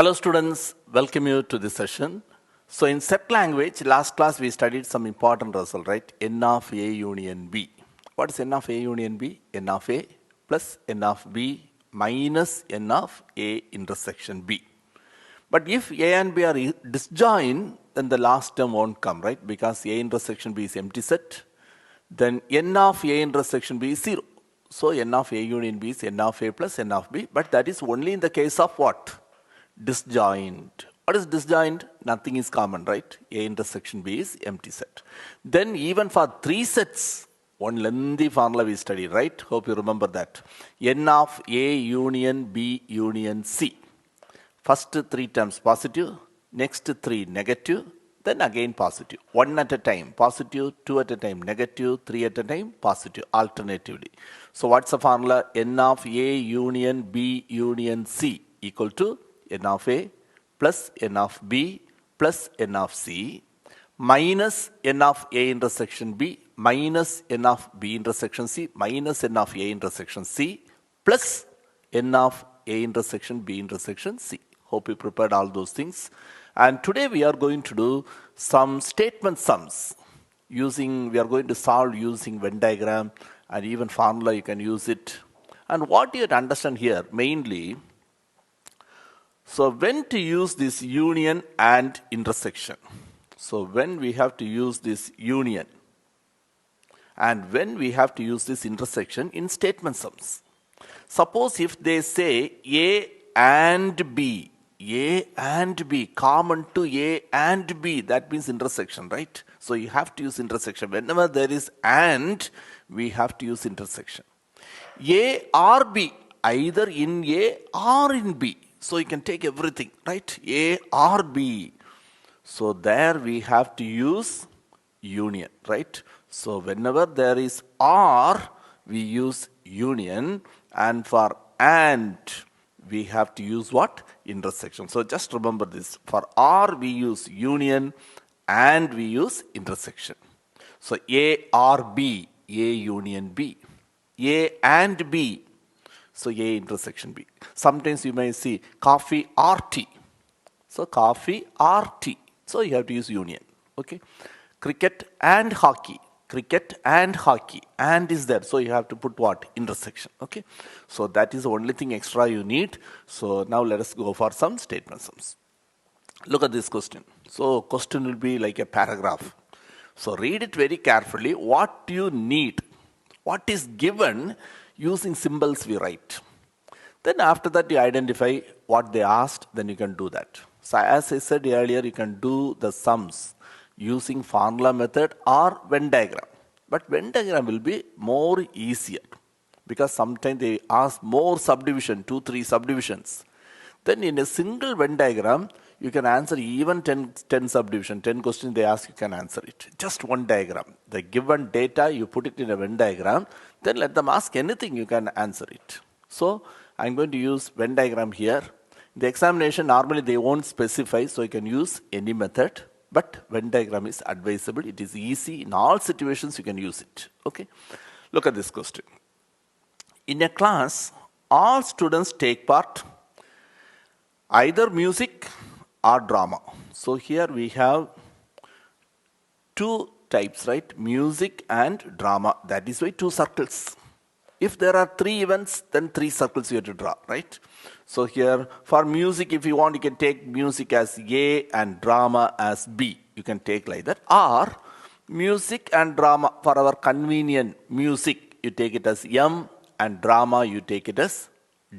Hello students, welcome you to this session. So in set language, last class we studied some important result, right? N of A union B. What is N of A union B? N of A plus N of B minus N of A intersection B. But if A and B are disjoint, then the last term won't come, right? Because A intersection B is empty set. Then N of A intersection B is 0. So N of A union B is N of A plus N of B. But that is only in the case of what? Disjoint. What is disjoint? Nothing is common, right? A intersection B is empty set. Then even for three sets, one lengthy formula we studied, right? Hope you remember that. N of A union B union C. First three terms positive, next three negative, then again positive. One at a time positive, two at a time negative, three at a time positive, alternatively. So what's the formula? N of A union B union C equal to N of A plus N of B plus N of C minus N of A intersection B minus N of B intersection C minus N of A intersection C plus N of A intersection B intersection C. Hope you prepared all those things. And today we are going to do some statement sums we are going to solve using Venn diagram and even formula you can use it. And what you have to understand here mainly, so when to use this union and intersection. So when we have to use this union and when we have to use this intersection in statement sums. Suppose if they say A and B, common to A and B, that means intersection, right? So you have to use intersection. Whenever there is and, we have to use intersection. A or B, either in A or in B. So you can take everything, right? A or B. So there we have to use union, right? So whenever there is or, we use union, and for and, we have to use what? Intersection. So just remember this. For or, we use union, and we use intersection. So A or B, A union B. A and B. So A intersection B. Sometimes you may see coffee or tea. So coffee or tea. So you have to use union. Okay. Cricket and hockey. Cricket and hockey. And is there. So you have to put what? Intersection. Okay. So that is the only thing extra you need. So now let us go for some statement sums. Look at this question. So question will be like a paragraph. So read it very carefully. What do you need? What is given? Using symbols we write. Then after that you identify what they asked, then you can do that. So as I said earlier, you can do the sums using formula method or Venn diagram. But Venn diagram will be more easier because sometimes they ask more subdivision, 2-3 subdivisions. Then in a single Venn diagram, you can answer even 10 subdivision, 10 questions they ask, you can answer it. Just one diagram. The given data, you put it in a Venn diagram, then let them ask anything, you can answer it. So I'm going to use Venn diagram here. The examination, normally they won't specify, so you can use any method. But Venn diagram is advisable. It is easy. In all situations, you can use it. Okay. Look at this question. In a class, all students take part either music or drama. So here we have two types, right? Music and drama. That is why two circles. If there are three events, then 3 circles you have to draw, right? So here for music, if you want, you can take music as A and drama as B. You can take like that. Or music and drama, for our convenient music, you take it as M, and drama you take it as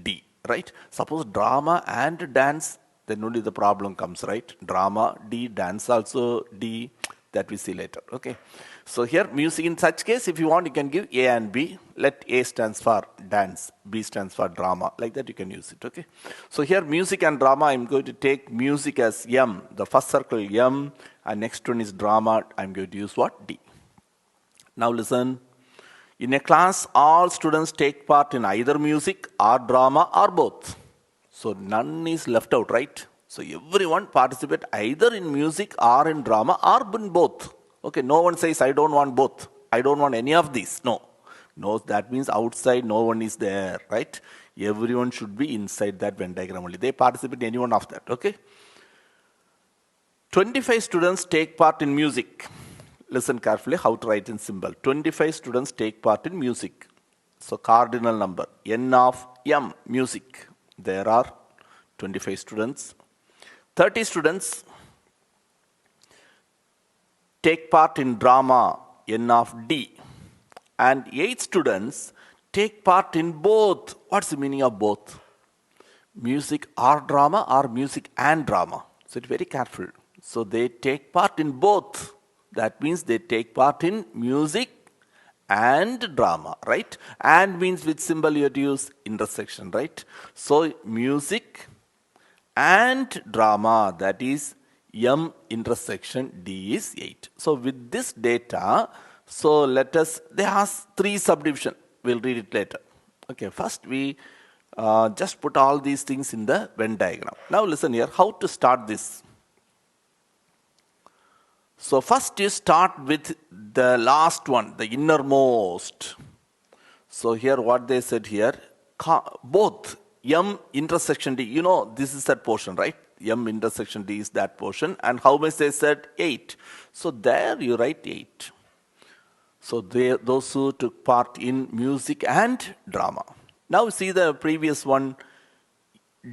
D, right? Suppose drama and dance, then only the problem comes, right? Drama, D, dance also D, that we see later, okay? So here music, in such case, if you want, you can give A and B. Let A stands for dance, B stands for drama, like that you can use it, okay? So here music and drama, I'm going to take music as M, the first circle M, and next one is drama, I'm going to use what? D. Now listen. In a class, all students take part in either music or drama or both. So none is left out, right? So everyone participate either in music or in drama or in both. Okay, no one says, I don't want both. I don't want any of these. No. No, that means outside no one is there, right? Everyone should be inside that Venn diagram only. They participate in any one of that, okay? 25 students take part in music. Listen carefully how to write in symbol. 25 students take part in music. So cardinal number, N of M, music. There are 25 students. 30 students take part in drama, N of D. And 8 students take part in both. What's the meaning of both? Music or drama, or music and drama. So it's very careful. So they take part in both. That means they take part in music and drama, right? And means which symbol you have to use? Intersection, right? So music and drama, that is M intersection D is 8. So with this data, so let us, they ask 3 subdivision. We'll read it later. Okay, first we just put all these things in the Venn diagram. Now listen here, how to start this. So first you start with the last one, the innermost. So here what they said here, both M intersection D, you know this is that portion, right? M intersection D is that portion. And how much they said? 8. So there you write 8. So those who took part in music and drama. Now see the previous one,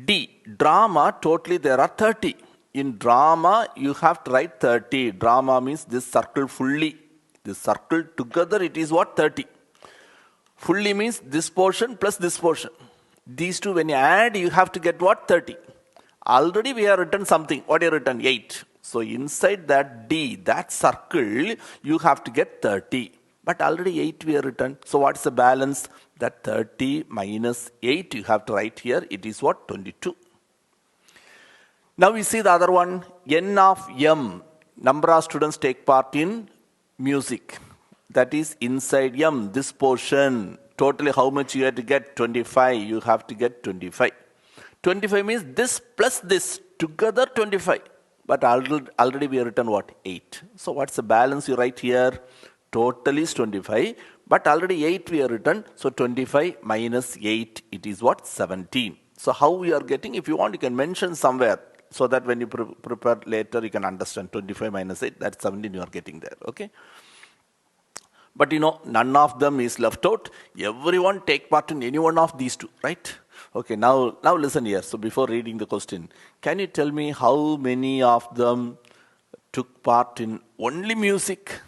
D. Drama, totally there are 30. In drama, you have to write 30. Drama means this circle fully. This circle together, it is what? 30. Fully means this portion plus this portion. These two, when you add, you have to get what? 30. Already we have written something. What you have written? 8. So inside that D, that circle, you have to get 30. But already 8 we have written. So what's the balance? That 30 minus 8 you have to write here. It is what? 22. Now we see the other one, N of M. Number of students take part in music. That is inside M, this portion. Totally how much you have to get? 25. You have to get 25. 25 means this plus this. Together 25. But already we have written what? 8. So what's the balance you write here? Total is 25. But already 8 we have written. So 25 minus 8, it is what? 17. So how we are getting? If you want, you can mention somewhere. So that when you prepare later, you can understand 25 minus 8, that's 17 you are getting there, okay? But you know, none of them is left out. Everyone take part in any one of these two, right? Okay, now listen here. So before reading the question, can you tell me how many of them took part in only music?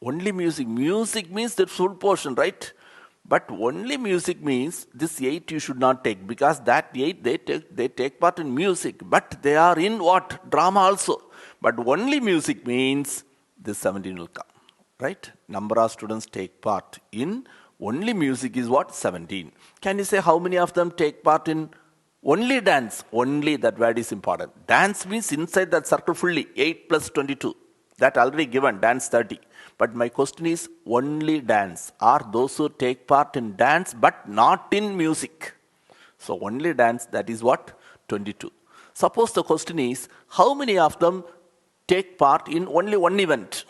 Only music. Music means the full portion, right? But only music means this 8 you should not take, because that 8 they take part in music, but they are in what? Drama also. But only music means this 17 will come, right? Number of students take part in only music is what? 17. Can you say how many of them take part in only dance? Only, that word is important. Dance means inside that circle fully, 8 plus 22. That already given, dance 30. But my question is, only dance are those who take part in dance but not in music. So only dance, that is what? 22. Suppose the question is, how many of them take part in only one event?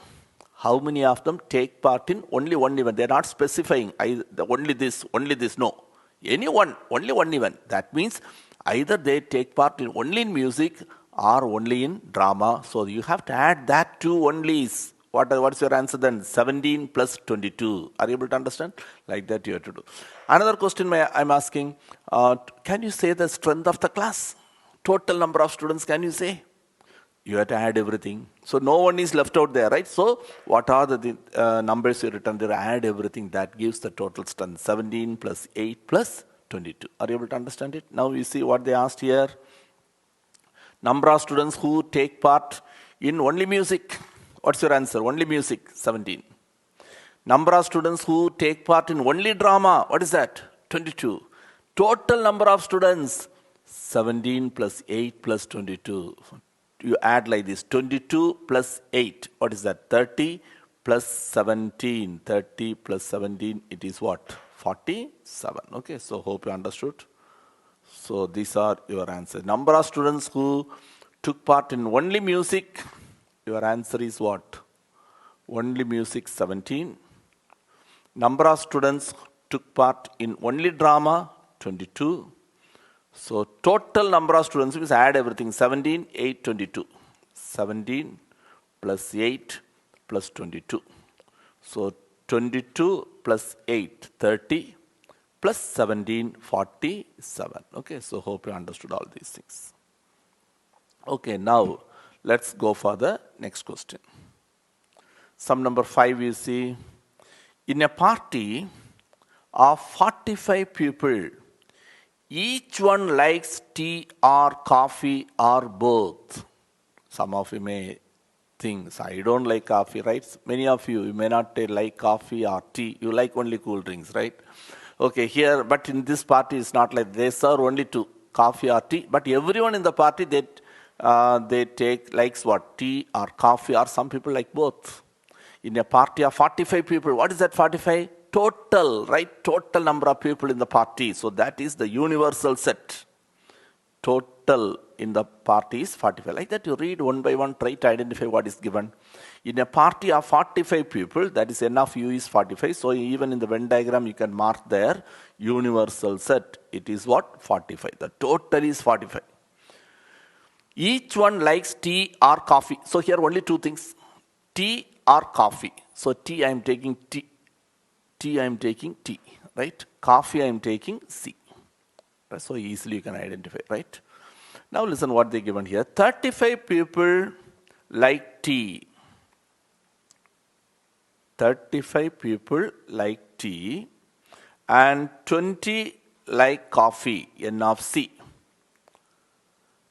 How many of them take part in only one event? They are not specifying only this, no. Anyone, only one event. That means either they take part in only in music or only in drama. So you have to add that two onlys. What's your answer then? 17 plus 22. Are you able to understand? Like that you have to do. Another question I'm asking, can you say the strength of the class? Total number of students, can you say? You have to add everything. So no one is left out there, right? So what are the numbers you written there? Add everything. That gives the total strength. 17 plus 8 plus 22. Are you able to understand it? Now you see what they asked here. Number of students who take part in only music. What's your answer? Only music, 17. Number of students who take part in only drama. What is that? 22. Total number of students, 17 plus 8 plus 22. You add like this, 22 plus 8. What is that? 30 plus 17. 30 plus 17, it is what? 47. Okay, so hope you understood. So these are your answers. Number of students who took part in only music. Your answer is what? Only music, 17. Number of students took part in only drama, 22. So total number of students, we add everything, 17, 8, 22. 17 plus 8 plus 22. So 22 plus 8, 30, plus 17, 47. Okay, so hope you understood all these things. Okay, now let's go for the next question. Sum number 5 you see, in a party of 45 people, each one likes tea or coffee or both. Some of you may think, I don't like coffee, right? Many of you may not like coffee or tea. You like only cool drinks, right? Okay, here, but in this party, it's not like they serve only two, coffee or tea. But everyone in the party, they take likes what? Tea or coffee, or some people like both. In a party of 45 people, what is that 45? Total, right? Total number of people in the party. So that is the universal set. Total in the party is 45. Like that, you read one by one, try to identify what is given. In a party of 45 people, that is n of u is 45. So even in the Venn diagram, you can mark there universal set. It is what? 45. The total is 45. Each one likes tea or coffee. So here only two things. Tea or coffee. So tea I am taking tea. Tea I am taking tea. Right? Coffee I am taking C. So easily you can identify, right? Now listen what they given here. 35 people like tea. 35 people like tea and 20 like coffee, N of C.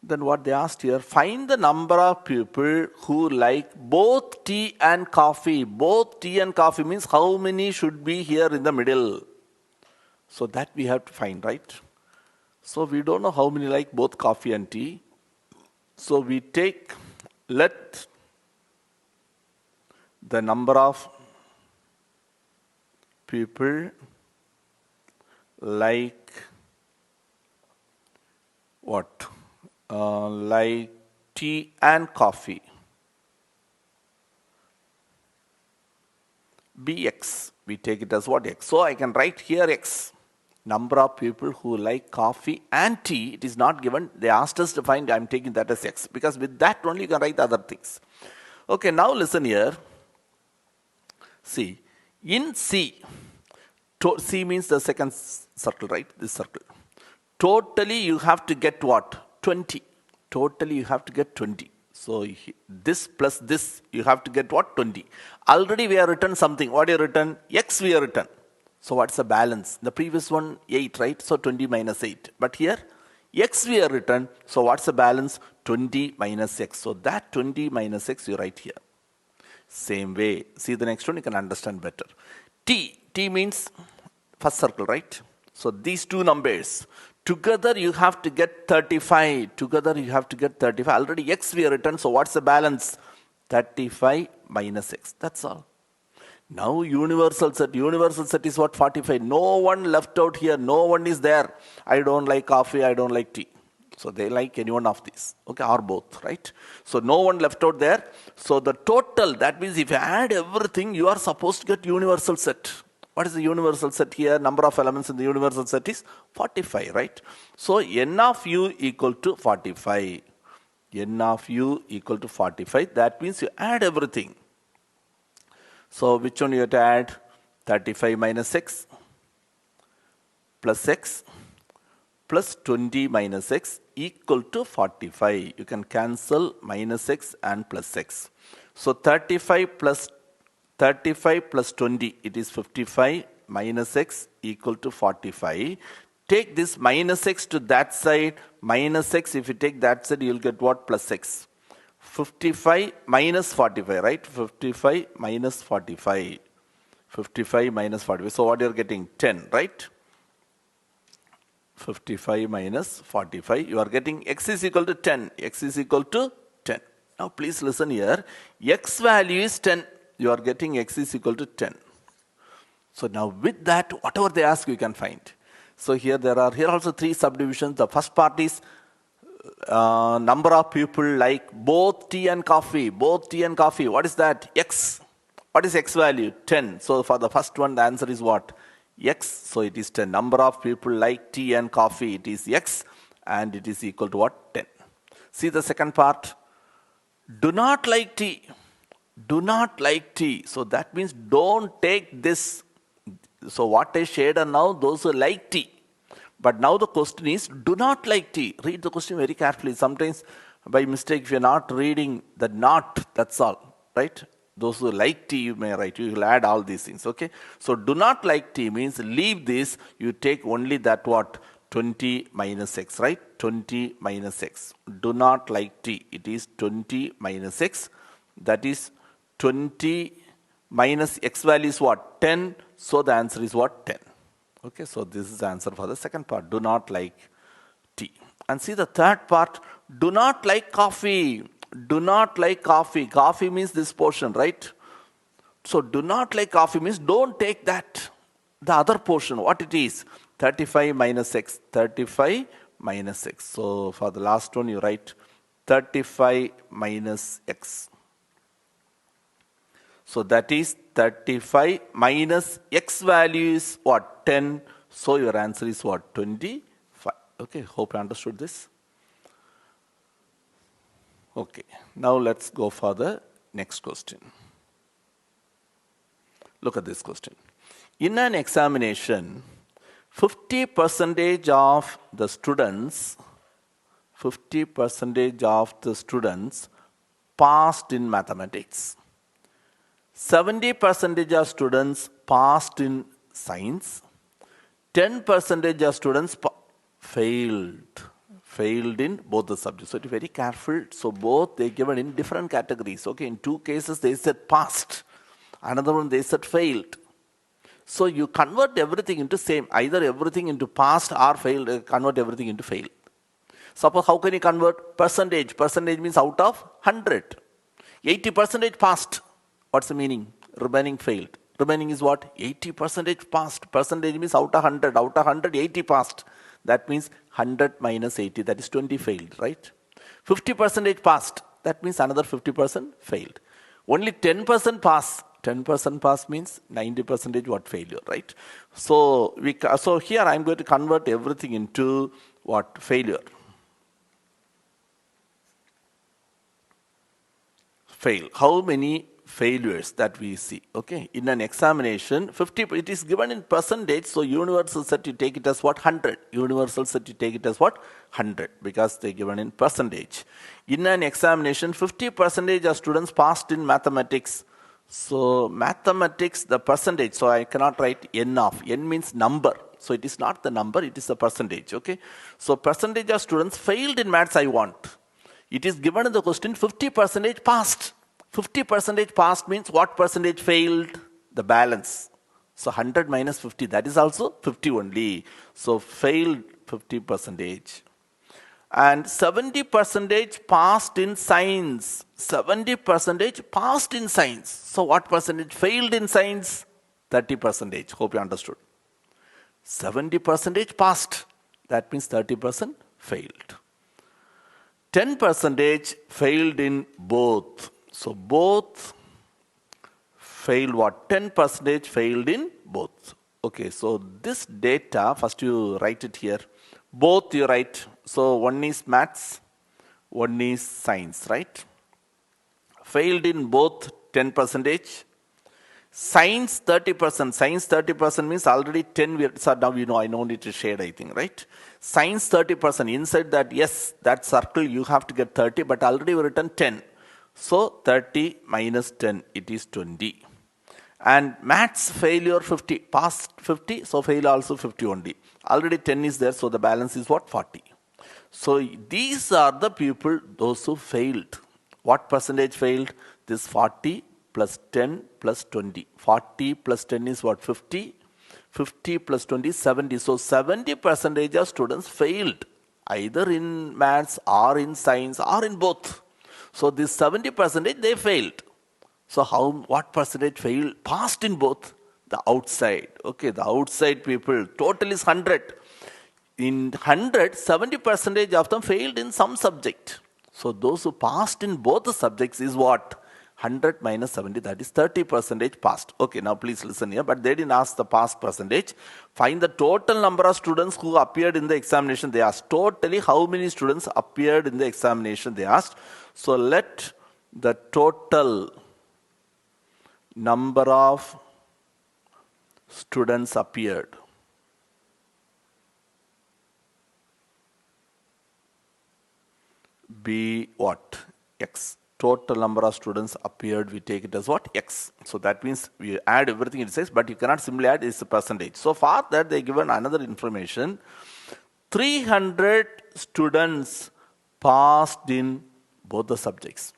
Then what they asked here, find the number of people who like both tea and coffee. Both tea and coffee means how many should be here in the middle. So that we have to find, right? So we don't know how many like both coffee and tea. So we take, let the number of people like what? Like tea and coffee. Be X. We take it as what? X. So I can write here X. Number of people who like coffee and tea, it is not given. They asked us to find, I'm taking that as X. Because with that only you can write other things. Okay, now listen here. See, in C, C means the second circle, right? This circle. Totally you have to get what? 20. Totally you have to get 20. So this plus this, you have to get what? 20. Already we have written something. What you written? X we have written. So what's the balance? The previous one, 8, right? So 20 minus 8. But here, X we have written. So what's the balance? 20 minus X. So that 20 minus X you write here. Same way. See the next one, you can understand better. T. T means first circle, right? So these two numbers. Together you have to get 35. Together you have to get 35. Already X we have written. So what's the balance? 35 minus X. That's all. Now universal set. Universal set is what? 45. No one left out here. No one is there. I don't like coffee. I don't like tea. So they like any one of these. Okay, or both, right? So no one left out there. So the total, that means if you add everything, you are supposed to get universal set. What is the universal set here? Number of elements in the universal set is 45, right? So n of u equal to 45. N of u equal to 45. That means you add everything. So which one you have to add? 35 minus x plus x plus 20 minus x equal to 45. You can cancel minus x and plus x. So 35 plus 20, it is 55 minus x equal to 45. Take this minus x to that side. Minus x, if you take that side, you will get what? Plus x. 55 minus 45, right? 55 minus 45. 55 minus 45. So what you are getting? 10, right? 55 minus 45. You are getting x is equal to 10. X is equal to 10. Now please listen here. X value is 10. You are getting x is equal to 10. So now with that, whatever they ask, you can find. So here here also three subdivisions. The first part is number of people like both tea and coffee. Both tea and coffee. What is that? X. What is x value? 10. So for the first one, the answer is what? X, so it is 10. Number of people like tea and coffee, it is X, and it is equal to what? 10. See the second part. Do not like tea. Do not like tea. So that means don't take this. So what I shared are now those who like tea. But now the question is, do not like tea. Read the question very carefully. Sometimes by mistake, if you're not reading the not, that's all, right? Those who like tea, you may write. You will add all these things, okay? So do not like tea means leave this. You take only that what? 20 minus x, right? 20 minus x. Do not like tea. It is 20 minus x. That is 20 minus x value is what? 10. So the answer is what? 10. Okay, so this is the answer for the second part. Do not like tea. And see the third part. Do not like coffee. Do not like coffee. Coffee means this portion, right? So do not like coffee means don't take that. The other portion, what it is? 35 minus x. 35 minus x. So for the last one you write 35 minus x. So that is 35 minus x value is what? 10. So your answer is what? 25. Okay, hope you understood this. Okay, now let's go for the next question. Look at this question. In an examination, 50% of the students, 50% of the students passed in mathematics. 70% of students passed in science. 10% of students failed in both the subjects. So, be very careful. So, both they given in different categories. Okay, in two cases they said passed. Another one they said failed. So, you convert everything into same. Either everything into passed or failed. Convert everything into failed. Suppose how can you convert percentage? Percentage means out of 100. 80% passed. What's the meaning? Remaining failed. Remaining is what? 80% passed. Percentage means out of 100. Out of 100, 80 passed. That means 100 minus 80. That is 20 failed, right? 50% passed. That means another 50% failed. Only 10% pass. 10% pass means 90% what? Failure, right? So here I am going to convert everything into what? Failure. Fail. How many failures that we see? Okay, in an examination, 50, it is given in percentage, so universal set you take it as what? 100. Universal set you take it as what? 100, because they given in percentage. In an examination, 50% of students passed in mathematics. So mathematics, the percentage, so I cannot write n of. N means number. So it is not the number, it is the percentage. Okay, so percentage of students failed in maths I want. It is given in the question 50% passed. 50% passed means what percentage failed? The balance. So 100 minus 50, that is also 50 only. So failed 50%. And 70% passed in science. 70% passed in science. So what percentage failed in science? 30%. Hope you understood. 70% passed. That means 30% failed. 10% failed in both. So both failed what? 10% failed in both. Okay, so this data, first you write it here. Both you write. So one is maths, one is science, right? Failed in both 10%. Science 30%. Science 30% means already 10. So now you know I don't need to shade, I think, right? Science 30%. Inside that, yes, that circle you have to get 30, but already we written 10. So 30 minus 10, it is 20. And maths failure 50, passed 50, so fail also 50 only. Already 10 is there, so the balance is what? 40. So these are the people, those who failed. What percentage failed? This 40 plus 10 plus 20. 40 plus 10 is what? 50. 50 plus 20 is 70. So 70% of students failed, either in maths or in science or in both. So this 70% they failed. So what percentage failed? Passed in both. The outside. Okay, the outside people. Total is 100. In 100, 70% of them failed in some subject. So those who passed in both the subjects is what? 100 minus 70, that is 30% passed. Okay, now please listen here, but they didn't ask the pass percentage. Find the total number of students who appeared in the examination, they asked. Totally, how many students appeared in the examination, they asked. So let the total number of students appeared be what? X. Total number of students appeared, we take it as what? X. So that means we add everything it says, but you cannot simply add is the percentage. So for that they given another information. 300 students passed in both the subjects.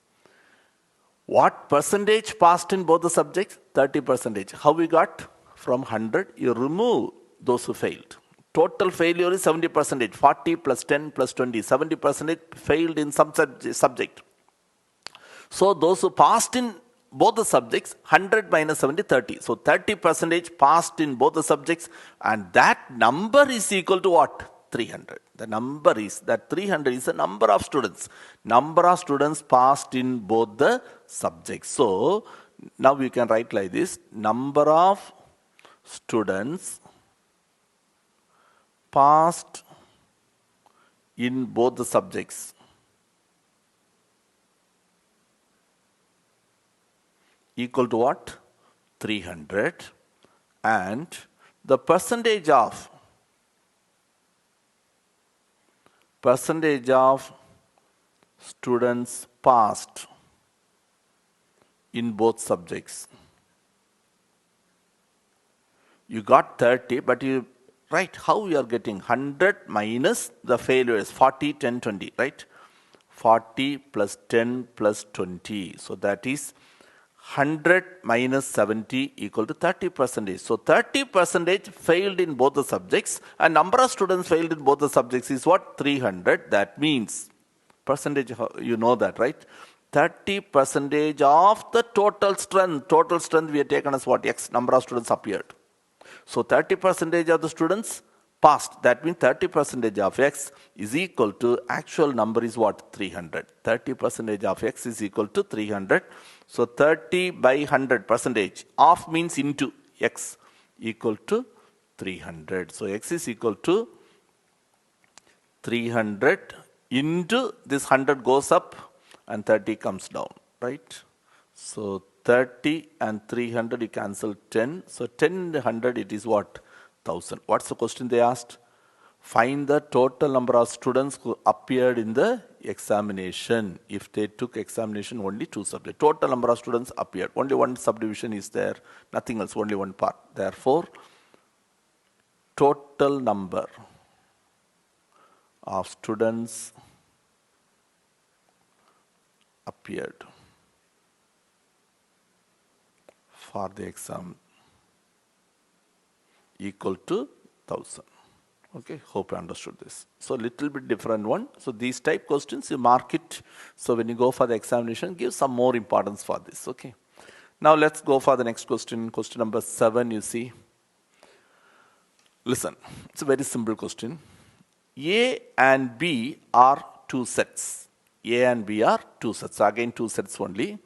What percentage passed in both the subjects? 30%. How we got? From 100, you remove those who failed. Total failure is 70%. 40 plus 10 plus 20. 70% failed in some subject. So those who passed in both the subjects, 100 minus 70, 30. So 30% passed in both the subjects, and that number is equal to what? 300. The number is, that 300 is the number of students. Number of students passed in both the subjects. So now we can write like this. Number of students passed in both the subjects equal to what? 300. And the percentage of students passed in both subjects. You got 30, but you write how you are getting 100 minus the failures, 40, 10, 20, right? 40 plus 10 plus 20. So that is 100 minus 70 equal to 30%. So 30% failed in both the subjects, and number of students failed in both the subjects is what? 300. That means percentage, you know that, right? 30% of the total strength. Total strength we have taken as what? X, number of students appeared. So 30% of the students passed. That means 30% of X is equal to, actual number is what? 300. 30% of X is equal to 300. So 30 by 100%. Of means into X equal to 300. So X is equal to 300 into this 100 goes up and 30 comes down, right? So 30 and 300 you cancel 10. So 10 and 100 it is what? 1000. What's the question they asked? Find the total number of students who appeared in the examination. If they took examination only 2 subjects. Total number of students appeared. Only one subdivision is there. Nothing else. Only one part. Therefore, total number of students appeared for the exam equal to 1000. Okay, hope you understood this. So little bit different one. So these type questions you mark it. So when you go for the examination, give some more importance for this. Okay. Now let's go for the next question. Question number 7, you see. Listen, it's a very simple question. A and B are 2 sets. A and B are 2 sets. So again 2 sets only.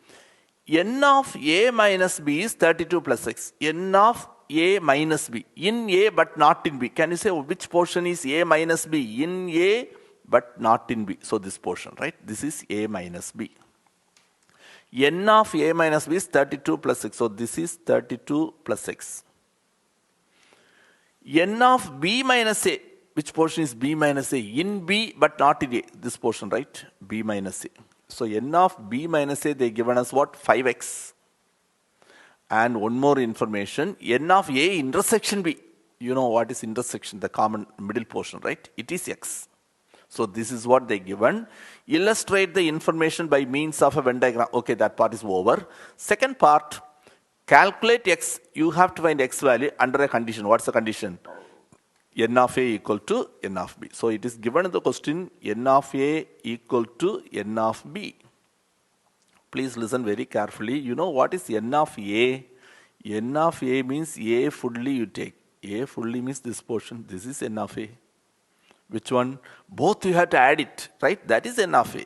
N of A minus B is 32 plus X. N of A minus B. In A but not in B. Can you say which portion is A minus B? In A but not in B. So this portion, right? This is A minus B. N of A minus B is 32 plus X. So this is 32 plus X. N of B minus A. Which portion is B minus A? In B but not in A. This portion, right? B minus A. So N of B minus A, they given us what? 5X. And one more information. N of A intersection B. You know what is intersection? The common middle portion, right? It is X. So this is what they given. Illustrate the information by means of a Venn diagram. Okay, that part is over. Second part, calculate X. You have to find X value under a condition. What's the condition? N of A equal to N of B. So it is given in the question N of A equal to N of B. Please listen very carefully. You know what is N of A? N of A means A fully you take. A fully means this portion. This is N of A. Which one? Both you have to add it, right? That is N of A.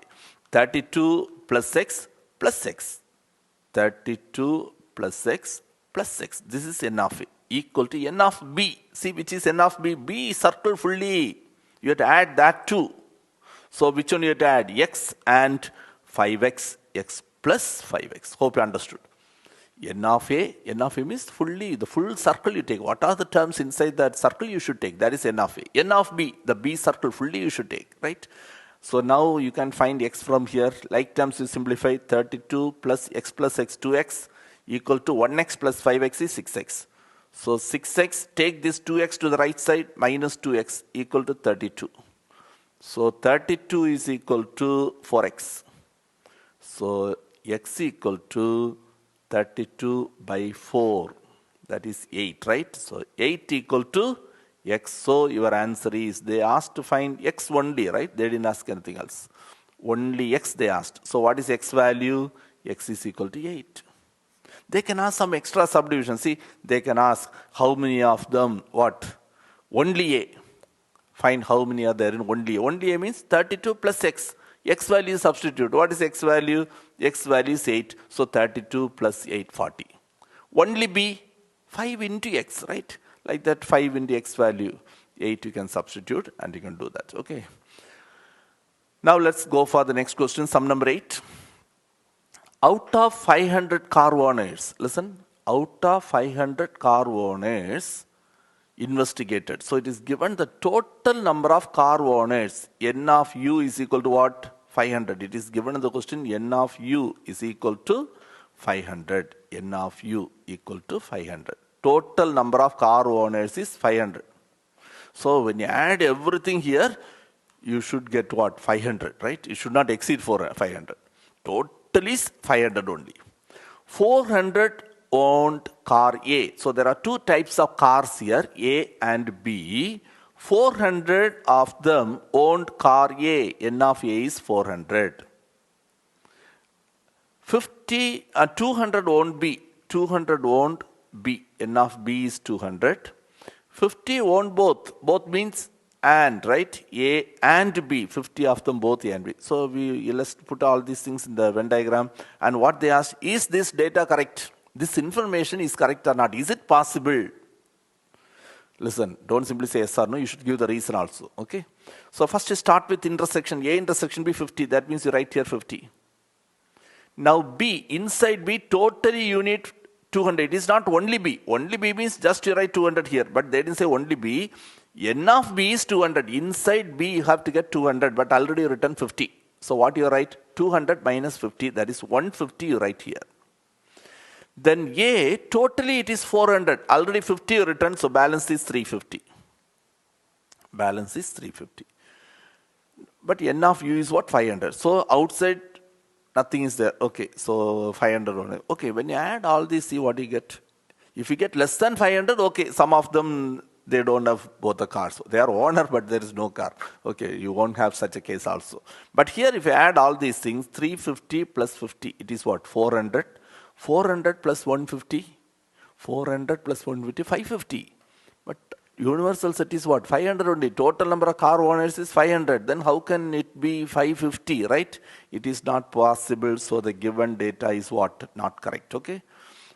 32 plus X plus X. 32 plus x plus x. This is n of a equal to n of b. See which is n of b? B is circled fully. You have to add that too. So which one you have to add? X and 5x, x plus 5x. Hope you understood. N of a means fully, the full circle you take. What are the terms inside that circle you should take? That is n of a. N of b, the b circle fully you should take, right? So now you can find x from here. Like terms you simplify. 32 plus x 2x equal to 1x plus 5x is 6x. So 6x, take this 2x to the right side, minus 2x equal to 32. So 32 is equal to 4x. So x equal to 32 by 4. That is 8, right? So 8 equal to x. So your answer is, they asked to find x only, right? They didn't ask anything else. Only x they asked. So what is x value? X is equal to 8. They can ask some extra subdivision. See, they can ask how many of them, what? Only a. Find how many are there in only a. Only a means 32 plus x. X value substitute. What is x value? X value is 8. So 32 plus 8, 40. Only b, 5 into x, right? Like that 5 into x value. 8 you can substitute and you can do that. Okay. Now let's go for the next question. Sum number 8. Out of 500 car owners, listen, out of 500 car owners investigated. So it is given the total number of car owners. N of u is equal to what? 500. It is given in the question, n of u is equal to 500. N of u equal to 500. Total number of car owners is 500. So when you add everything here, you should get what? 500, right? It should not exceed 500. Total is 500 only. 400 owned car A. So there are two types of cars here, A and B. 400 of them owned car A. N of A is 400. 200 owned B. 200 owned B. N of B is 200. 50 owned both. Both means and, right? A and B. 50 of them both A and B. So let's put all these things in the Venn diagram. And what they asked, is this data correct? This information is correct or not? Is it possible? Listen, don't simply say yes or no. You should give the reason also. Okay. So first you start with intersection. A intersection B 50. That means you write here 50. Now B, inside B, totally you need 200. It is not only B. Only B means just you write 200 here. But they didn't say only B. N of B is 200. Inside B you have to get 200. But already you written 50. So what you write? 200 minus 50. That is 150 you write here. Then A, totally it is 400. Already 50 you written. So balance is 350. Balance is 350. But N of U is what? 500. So outside nothing is there. Okay, so 500 only. Okay, when you add all these, see what you get. If you get less than 500, okay, some of them, they don't have both the cars. They are owner, but there is no car. Okay, you won't have such a case also. But here, if you add all these things, 350 plus 50, it is what? 400. 400 plus 150. 400 plus 150, 550. But universal set is what? 500 only. Total number of car owners is 500. Then how can it be 550, right? It is not possible. So the given data is what? Not correct. Okay.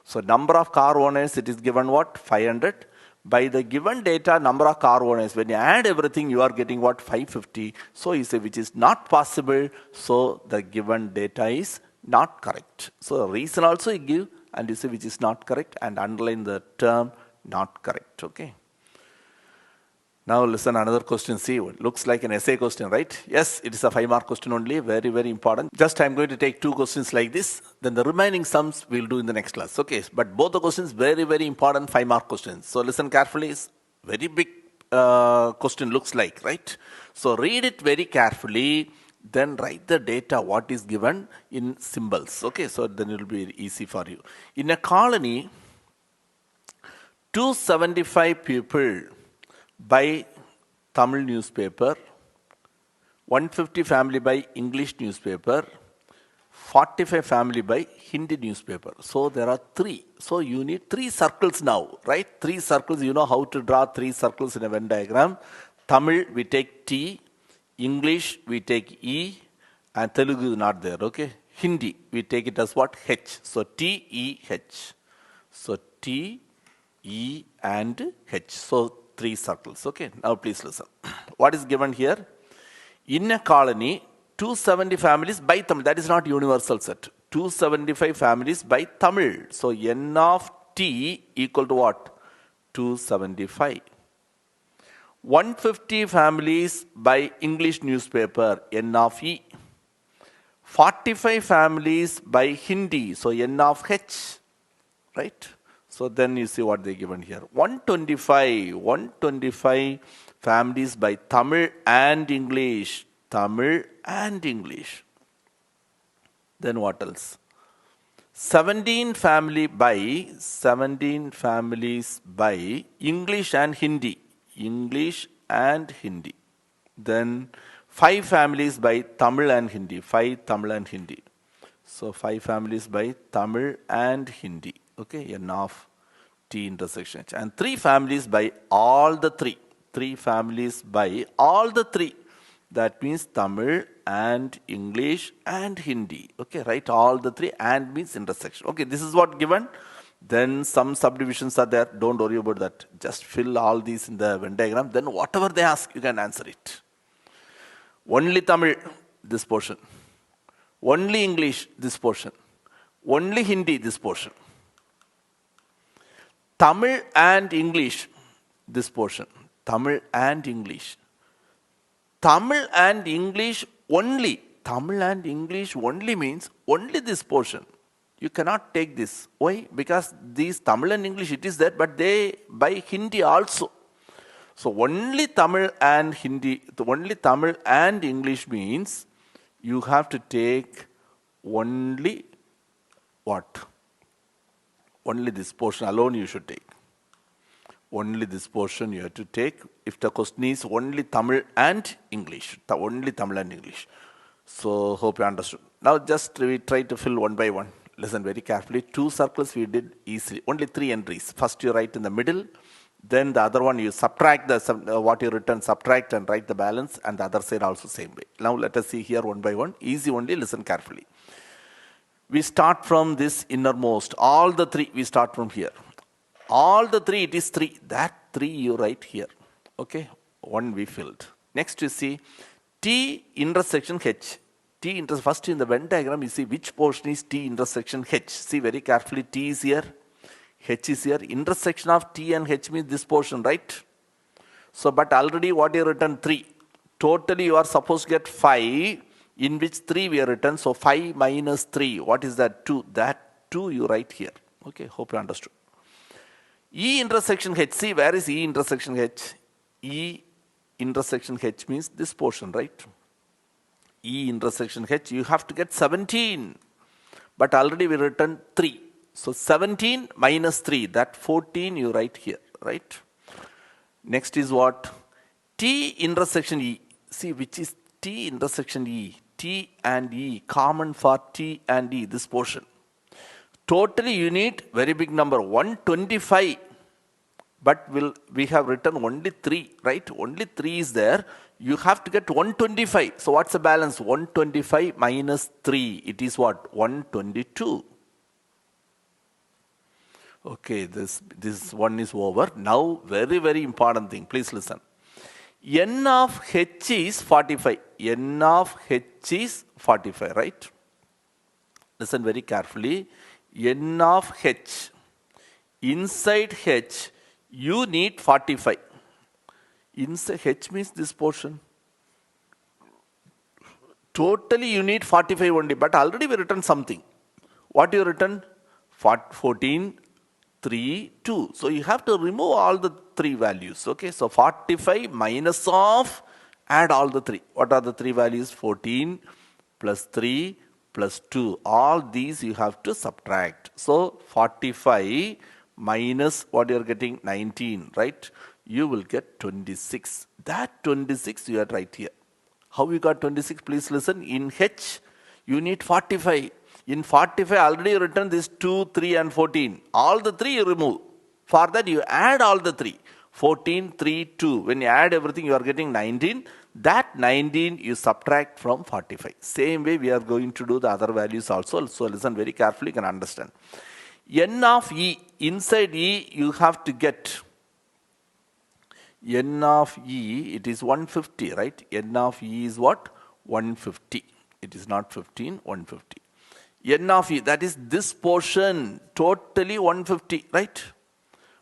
So number of car owners, it is given what? 500. By the given data, number of car owners, when you add everything, you are getting what? 550. So you say which is not possible. So the given data is not correct. So reason also you give and you say which is not correct and underline the term not correct. Okay. Now listen, another question. See, it looks like an essay question, right? Yes, it is a 5-mark question only. Very, very important. Just I'm going to take 2 questions like this. Then the remaining sums we'll do in the next class. Okay. But both the questions very, very important 5-mark questions. So listen carefully. It's very big question looks like, right? So read it very carefully. Then write the data, what is given in symbols. Okay. So then it will be easy for you. In a colony, 275 people by Tamil newspaper, 150 family by English newspaper, 45 family by Hindi newspaper. So there are 3. So you need 3 circles now, right? 3 circles. You know how to draw 3 circles in a Venn diagram. Tamil, we take T. English, we take E. And Telugu is not there, okay? Hindi, we take it as what? H. So T-E-H. So T, E and H. So 3 circles. Okay, now please listen. What is given here? In a colony, 270 families by Tamil. That is not universal set. 275 families by Tamil. So N of T equal to what? 275. 150 families by English newspaper. N of E. 45 families by Hindi. So N of H. Right? So then you see what they given here. 125 families by Tamil and English. Tamil and English. Then what else? 17 families by English and Hindi. English and Hindi. Then 5 families by Tamil and Hindi. 5 Tamil and Hindi. So 5 families by Tamil and Hindi. Okay, N of T intersection H. And 3 families by all the 3. 3 families by all the 3. That means Tamil and English and Hindi. Okay, write all the 3 and means intersection. Okay, this is what given. Then some subdivisions are there. Don't worry about that. Just fill all these in the Venn diagram. Then whatever they ask, you can answer it. Only Tamil, this portion. Only English, this portion. Only Hindi, this portion. Tamil and English, this portion. Tamil and English. Tamil and English only. Tamil and English only means only this portion. You cannot take this. Why? Because these Tamil and English, it is there, but they by Hindi also. So only Tamil and Hindi, only Tamil and English means you have to take only what? Only this portion alone you should take. Only this portion you have to take. If the question is only Tamil and English, only Tamil and English. So hope you understood. Now just we try to fill one by one. Listen very carefully. 2 circles we did easily. Only 3 entries. First you write in the middle. Then the other one you subtract what you written, subtract and write the balance, and the other side also same way. Now let us see here one by one. Easy only, listen carefully. We start from this innermost. All the 3 we start from here. All the 3 it is 3. That 3 you write here. Okay, 1 we filled. Next you see T intersection H. First in the Venn diagram you see which portion is T intersection H. See very carefully, T is here. H is here. Intersection of T and H means this portion, right? So, but already what you written 3. Totally you are supposed to get 5, in which 3 we are written. So 5 minus 3. What is that? 2. That 2 you write here. Okay, hope you understood. E intersection H. See, where is E intersection H? E intersection H means this portion, right? E intersection H, you have to get 17. But already we written 3. So 17 minus 3, that 14 you write here, right? Next is what? T intersection E. See, which is T intersection E. T and E, common for T and E, this portion. Totally you need very big number, 125. But we have written only 3, right? Only 3 is there. You have to get 125. So what's the balance? 125 minus 3. It is what? 122. Okay, this one is over. Now, very, very important thing. Please listen. N of H is 45. N of H is 45, right? Listen very carefully. N of H. Inside H, you need 45. Inside H means this portion. Totally you need 45 only, but already we written something. What you written? 14, 3, 2. So you have to remove all the 3 values. Okay, so 45 minus of, add all the 3. What are the 3 values? 14 plus 3 plus 2. All these you have to subtract. So 45 minus what you are getting? 19, right? You will get 26. That 26 you are right here. How you got 26? Please listen. In H, you need 45. In 45, already written this 2, 3 and 14. All the 3 you remove. For that you add all the 3. 14, 3, 2. When you add everything, you are getting 19. That 19 you subtract from 45. Same way we are going to do the other values also. So listen very carefully, you can understand. N of E, inside E you have to get N of E, it is 150, right? N of E is what? 150. It is not 15, 150. N of E, that is this portion, totally 150, right?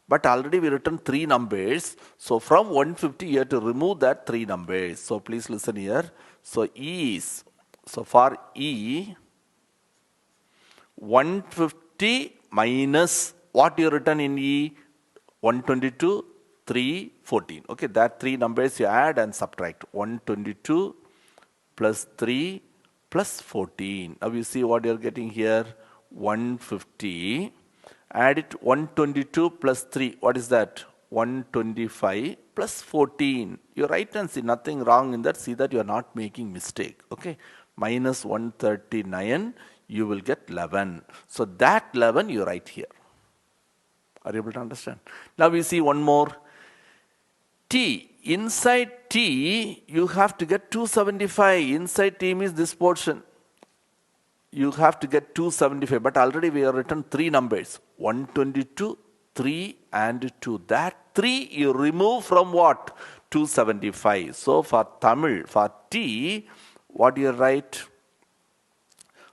But already we written 3 numbers. So from 150, you have to remove that 3 numbers. So please listen here. So E is, so for E, 150 minus what you written in E, 122, 3, 14. Okay, that 3 numbers you add and subtract. 122 plus 3 plus 14. Now you see what you are getting here. 150. Add it 122 plus 3. What is that? 125 plus 14. You write and see nothing wrong in that. See that you are not making mistake. Okay. Minus 139. You will get 11. So that 11 you write here. Are you able to understand? Now we see one more. T. Inside T, you have to get 275. Inside T means this portion. You have to get 275. But already we have written 3 numbers. 122, 3 and 2. That 3 you remove from what? 275. So for Tamil, for T, what do you write?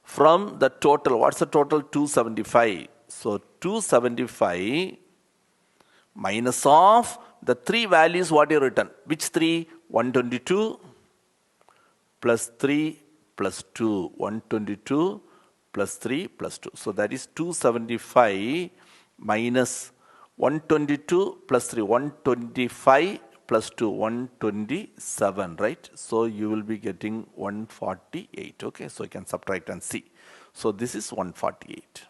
From the total, what's the total? 275. So 275 minus of the 3 values what you written. Which 3? 122 plus 3 plus 2. 122 plus 3 plus 2. So that is 275 minus 122 plus 3. 125 plus 2. 127, right? So you will be getting 148. Okay, so you can subtract and see. So this is 148.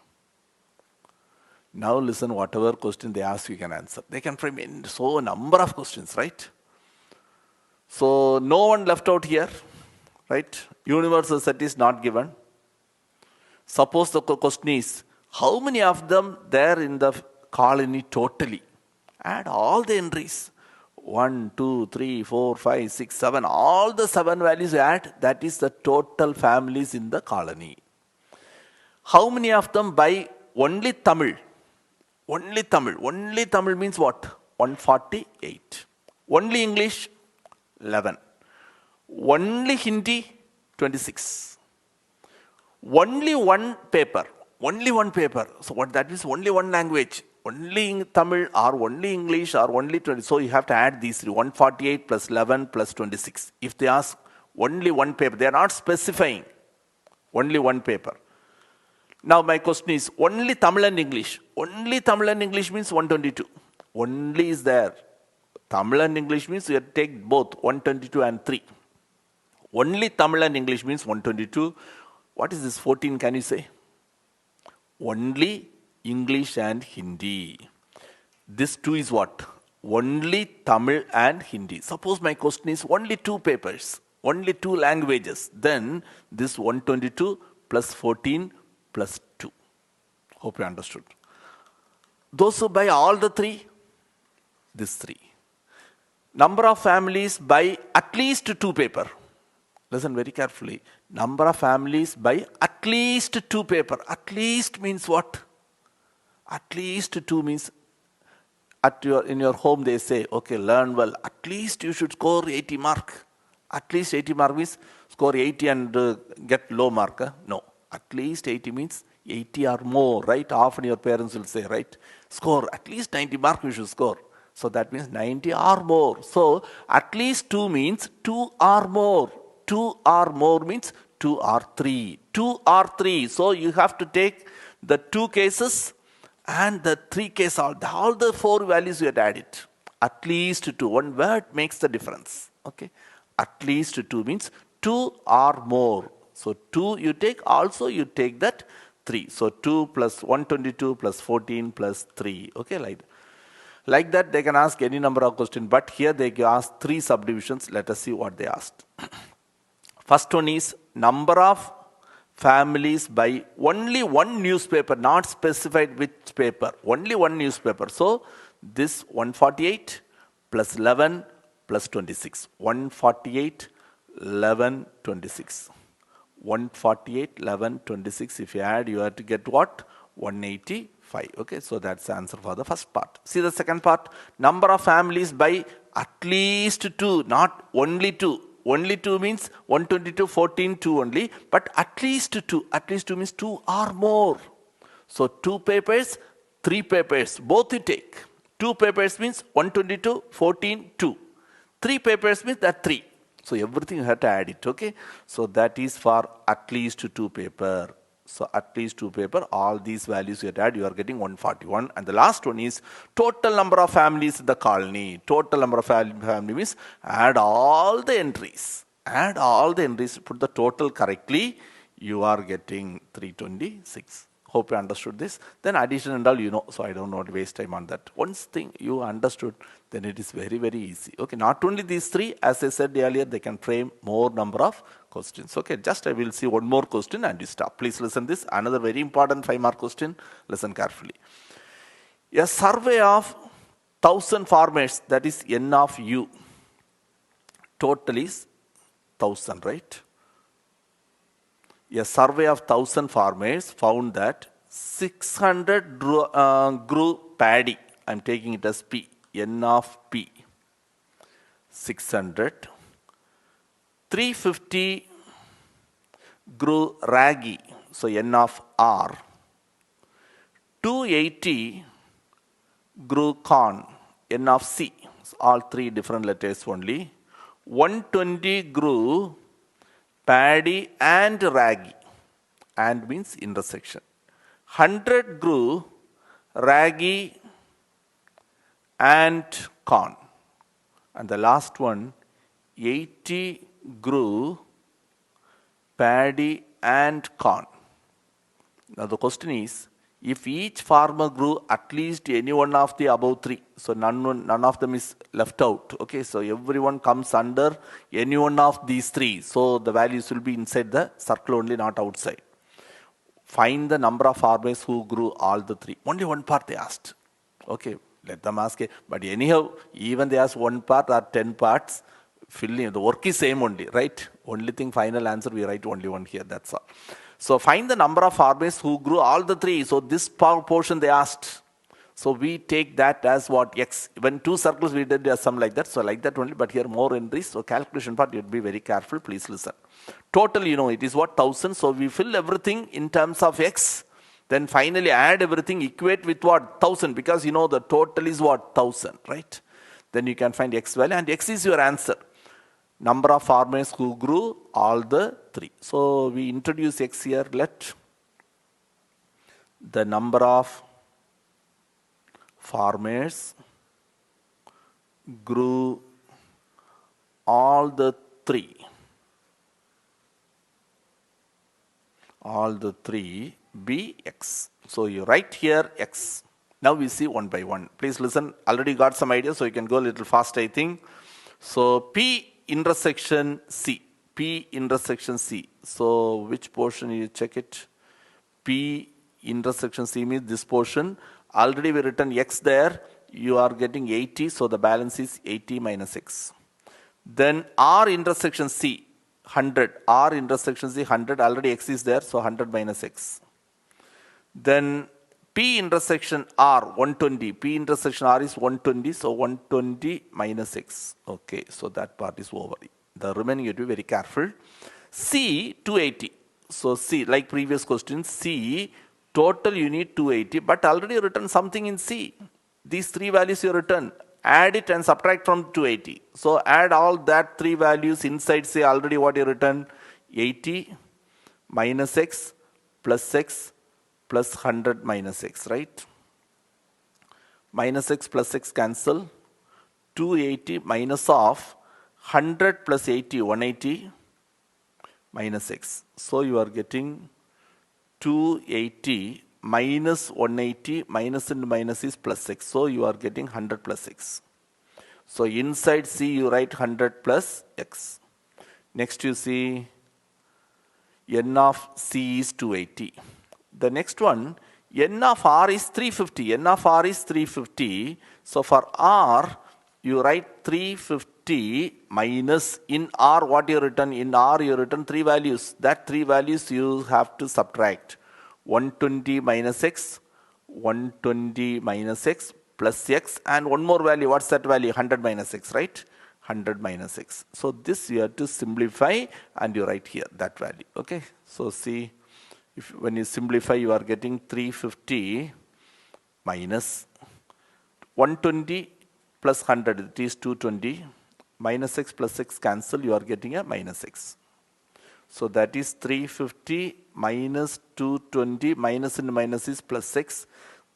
Now listen, whatever question they ask, you can answer. They can frame in so number of questions, right? So no one left out here, right? Universal set is not given. Suppose the question is, how many of them there in the colony totally? Add all the entries. 1, 2, 3, 4, 5, 6, 7. All the 7 values you add, that is the total families in the colony. How many of them by only Tamil? Only Tamil. Only Tamil means what? 148. Only English? 11. Only Hindi? 26. Only one paper. Only one paper. So what that means? Only one language. Only Tamil or only English or only 20. So you have to add these 3. 148 plus 11 plus 26. If they ask only one paper, they are not specifying. Only one paper. Now my question is, only Tamil and English. Only Tamil and English means 122. Only is there. Tamil and English means you take both 122 and 3. Only Tamil and English means 122. What is this 14, can you say? Only English and Hindi. This 2 is what? Only Tamil and Hindi. Suppose my question is only 2 papers, only 2 languages. Then this 122 plus 14 plus 2. Hope you understood. Those who buy all the 3, this 3. Number of families buy at least 2 paper. Listen very carefully. Number of families buy at least 2 paper. At least means what? At least 2 means in your home they say, okay, learn well. At least you should score 80 mark. At least 80 mark means score 80 and get low mark. No. At least 80 means 80 or more, right? Often your parents will say, right? Score at least 90 mark you should score. So that means 90 or more. So at least 2 means 2 or more. 2 or more means 2 or 3. 2 or 3. So you have to take the 2 cases and the 3 cases. All the 4 values you had added. At least 2. One word makes the difference. Okay. At least 2 means 2 or more. So 2 you take, also you take that 3. So 2 plus 122 plus 14 plus 3. Okay, like that they can ask any number of questions. But here they ask 3 subdivisions. Let us see what they asked. First one is number of families by only one newspaper, not specified which paper. Only one newspaper. So this 148 plus 11 plus 26. 148, 11, 26. 148, 11, 26. If you add, you have to get what? 185. Okay, so that's the answer for the first part. See the second part. Number of families by at least 2, not only 2. Only 2 means 122, 14, 2 only. But at least 2. At least 2 means 2 or more. So 2 papers, 3 papers, both you take. 2 papers means 122, 14, 2. 3 papers means that 3. So everything you have to add it, okay? So that is for at least 2 paper. So at least 2 paper, all these values you have to add, you are getting 141. And the last one is total number of families in the colony. Total number of family means add all the entries. Add all the entries, put the total correctly, you are getting 326. Hope you understood this. Then addition and all you know, so I don't want to waste time on that. Once thing you understood, then it is very, very easy. Okay, not only these 3, as I said earlier, they can frame more number of questions. Okay, just I will see one more question and you stop. Please listen this. Another very important 5-mark question. Listen carefully. A survey of 1,000 farmers, that is N of U. Total is 1,000, right? A survey of 1,000 farmers found that 600 grew paddy. I am taking it as P. N of P. 600. 350 grew ragi. So N of R. 280 grew corn. N of C. So all 3 different letters only. 120 grew paddy and ragi, and means intersection. 100 grew ragi and corn. And the last one, 80 grew paddy and corn. Now the question is, if each farmer grew at least any one of the above 3, so none of them is left out. Okay, so everyone comes under any one of these 3. So the values will be inside the circle only, not outside. Find the number of farmers who grew all the 3. Only one part they asked. Okay, let them ask it. But anyhow, even they ask 1 part or 10 parts, fill in. The work is same only, right? Only thing, final answer, we write only 1 here, that's all. So find the number of farmers who grew all the 3. So this portion they asked. So we take that as what? X. When 2 circles we did some like that. So like that only, but here more entries. So calculation part, you would be very careful. Please listen. Total, you know, it is what? 1,000. So we fill everything in terms of X. Then finally add everything, equate with what? 1,000. Because you know the total is what? 1,000, right? Then you can find X value, and X is your answer. Number of farmers who grew all the 3. So we introduce X here. Let the number of farmers grew all the 3. All the 3 be X. So you write here X. Now we see one by one. Please listen. Already got some ideas, so you can go a little fast, I think. So P intersection C. P intersection C. So which portion you check it? P intersection C means this portion. Already we written X there. You are getting 80. So the balance is 80 minus X. Then R intersection C. 100. R intersection C 100. Already X is there. So 100 minus X. Then P intersection R 120. P intersection R is 120. So 120 minus X. Okay, so that part is over. The remaining you have to be very careful. C 280. So C, like previous question, C total you need 280, but already written something in C. These 3 values you written. Add it and subtract from 280. So add all that 3 values inside C. Already what you written? 80 minus X plus X plus 100 minus X, right? Minus X plus X cancel. 280 minus of 100 plus 80, 180 minus X. So you are getting 280 minus 180, minus and minus is plus X. So you are getting 100 plus X. So inside C you write 100 plus X. Next you see N of C is 280. The next one, N of R is 350. N of R is 350. So for R, you write 350 350 minus in R, what you written? In R you written 3 values. That 3 values you have to subtract. 120 minus x, 120 minus x plus x, and one more value. What's that value? 100 minus x, right? 100 minus x. So this you have to simplify and you write here that value. Okay. So see, when you simplify, you are getting 350 minus 120 plus 100, it is 220, minus x plus x cancel, you are getting a minus x. So that is 350 minus 220, minus and minus is plus x.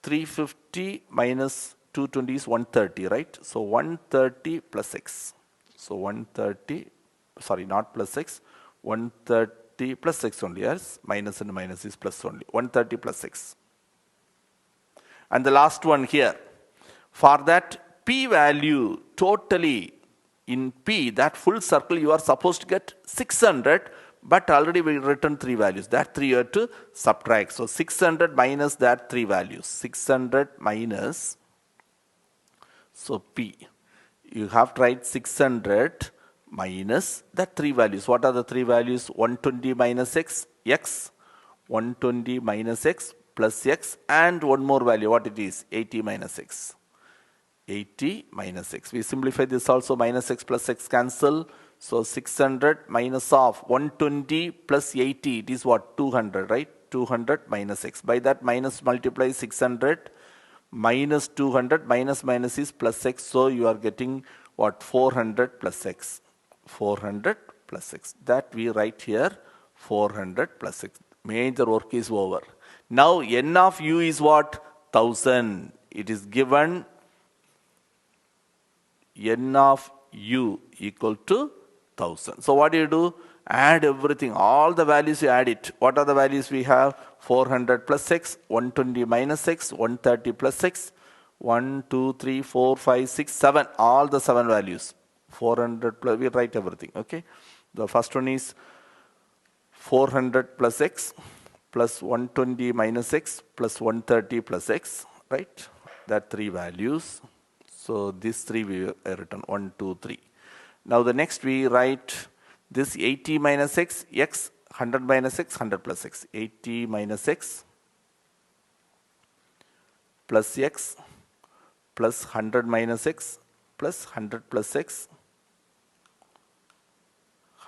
350 minus 220 is 130, right? So 130 plus x. So 130, sorry, not plus x, 130 plus x only, yes, minus and minus is plus only, 130 plus x. And the last one here, for that p value totally in p, that full circle you are supposed to get 600, but already we written 3 values. That 3 you have to subtract. So 600 minus that 3 values. 600 minus, so p. You have to write 600 minus that 3 values. What are the 3 values? 120 minus x, x. 120 minus x plus x, and one more value. What it is? 80 minus x. 80 minus x. We simplify this also, minus x plus x cancel. So 600 minus of 120 plus 80, it is what? 200, right? 200 minus x. By that minus multiply 600 minus 200, minus minus is plus x. So you are getting what? 400 plus x. 400 plus x. That we write here, 400 plus x. Major work is over. Now n of u is what? 1000. It is given n of u equal to 1000. So what do you do? Add everything, all the values you add it. What are the values we have? 400 plus x, 120 minus x, 130 plus x, 1, 2, 3, 4, 5, 6, 7, all the 7 values. 400 plus, we write everything, okay. The first one is 400 plus x plus 120 minus x plus 130 plus x, right? That 3 values. So these 3 we written, 1, 2, 3. Now the next we write this 80 minus x, x, 100 minus x, 100 plus x. 80 minus x plus x plus 100 minus x plus 100 plus x,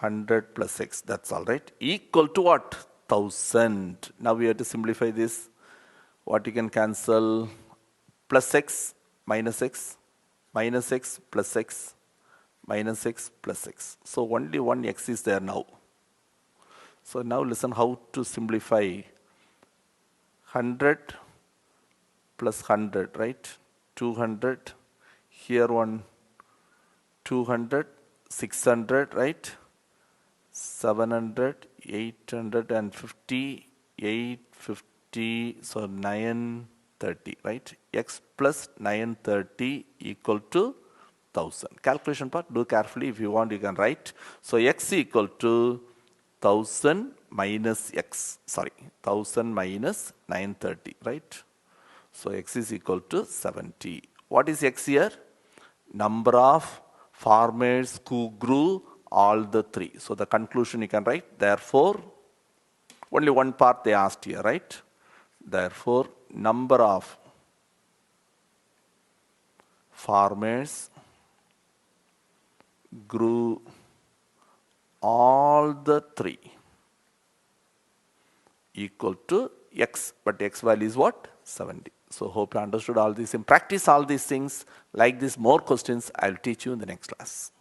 100 plus x, that's all right, equal to what? 1000. Now we have to simplify this. What you can cancel? Plus x minus x, minus x plus x, minus x plus x. So only one x is there now. So now listen how to simplify. 100 plus 100, right? 200. Here one 200, 600, right? 700, 850, 850, so 930, right? X plus 930 equal to 1000. Calculation part, do carefully. If you want, you can write. So x equal to 1000 minus x, sorry, 1000 minus 930, right? So x is equal to 70. What is x here? Number of farmers who grew all the 3. So the conclusion you can write, therefore, only one part they asked here, right? Therefore, number of farmers grew all the 3 equal to x, but x value is what? 70. So hope you understood all this. In practice all these things, like this, more questions I will teach you in the next class.